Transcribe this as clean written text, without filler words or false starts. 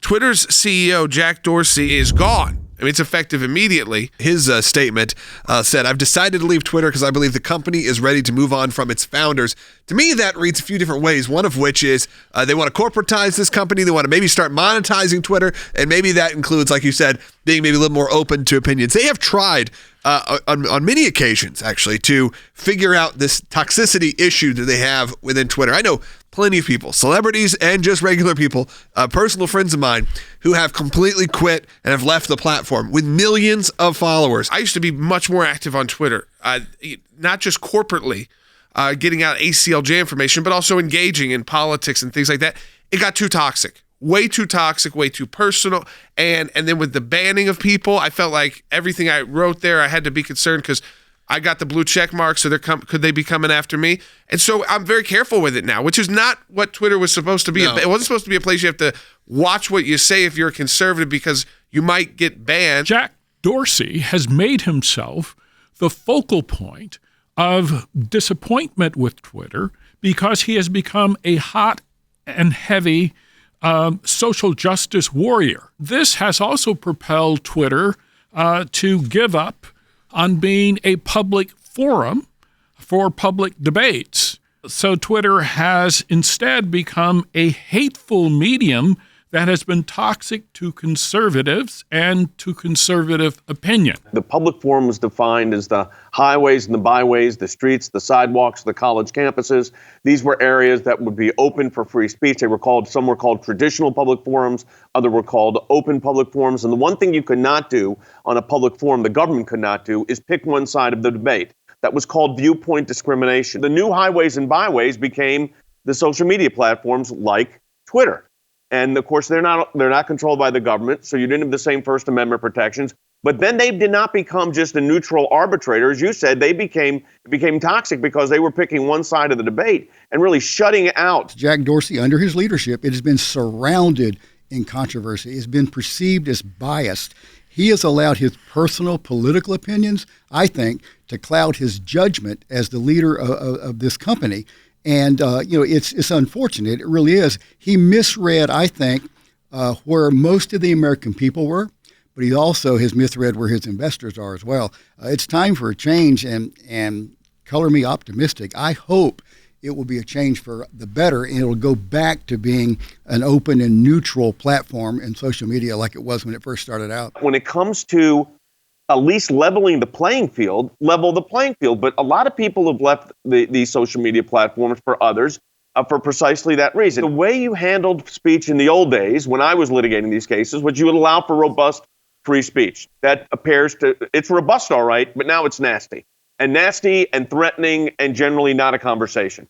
Twitter's CEO, Jack Dorsey, is gone. I mean, it's effective immediately. His statement said, "I've decided to leave Twitter because I believe the company is ready to move on from its founders." To me, that reads a few different ways, one of which is they want to corporatize this company. They want to maybe start monetizing Twitter, and maybe that includes, like you said, being maybe a little more open to opinions. They have tried on many occasions, actually, to figure out this toxicity issue that they have within Twitter. I know plenty of people, celebrities and just regular people, personal friends of mine, who have completely quit and have left the platform with millions of followers. I used to be much more active on Twitter, not just corporately, getting out ACLJ information, but also engaging in politics and things like that. It got too toxic. Way too toxic, way too personal. And then with the banning of people, I felt like everything I wrote there, I had to be concerned because I got the blue check mark, so could they be coming after me? And so I'm very careful with it now, which is not what Twitter was supposed to be. No. It wasn't supposed to be a place you have to watch what you say if you're a conservative because you might get banned. Jack Dorsey has made himself the focal point of disappointment with Twitter because he has become a hot and heavy social justice warrior. This has also propelled Twitter to give up on being a public forum for public debates. So Twitter has instead become a hateful medium that has been toxic to conservatives and to conservative opinion. The public forum was defined as the highways and the byways, the streets, the sidewalks, the college campuses. These were areas that would be open for free speech. Some were called traditional public forums, others were called open public forums. And the one thing you could not do on a public forum, the government could not do, is pick one side of the debate. That was called viewpoint discrimination. The new highways and byways became the social media platforms like Twitter. And of course, they're not controlled by the government, so you didn't have the same First Amendment protections. But then they did not become just a neutral arbitrator. As you said, they became toxic because they were picking one side of the debate and really shutting out. Jack Dorsey, under his leadership, it has been surrounded in controversy. It's been perceived as biased. He has allowed his personal political opinions, I think, to cloud his judgment as the leader of this company. And, it's unfortunate. It really is. He misread, I think, where most of the American people were, but he also has misread where his investors are as well. It's time for a change, and color me optimistic. I hope it will be a change for the better, and it'll go back to being an open and neutral platform in social media like it was when it first started out. When it comes to at least level the playing field. But a lot of people have left these social media platforms for others for precisely that reason. The way you handled speech in the old days, when I was litigating these cases, was you would allow for robust free speech. That it's robust, all right, but now it's nasty. And nasty and threatening and generally not a conversation.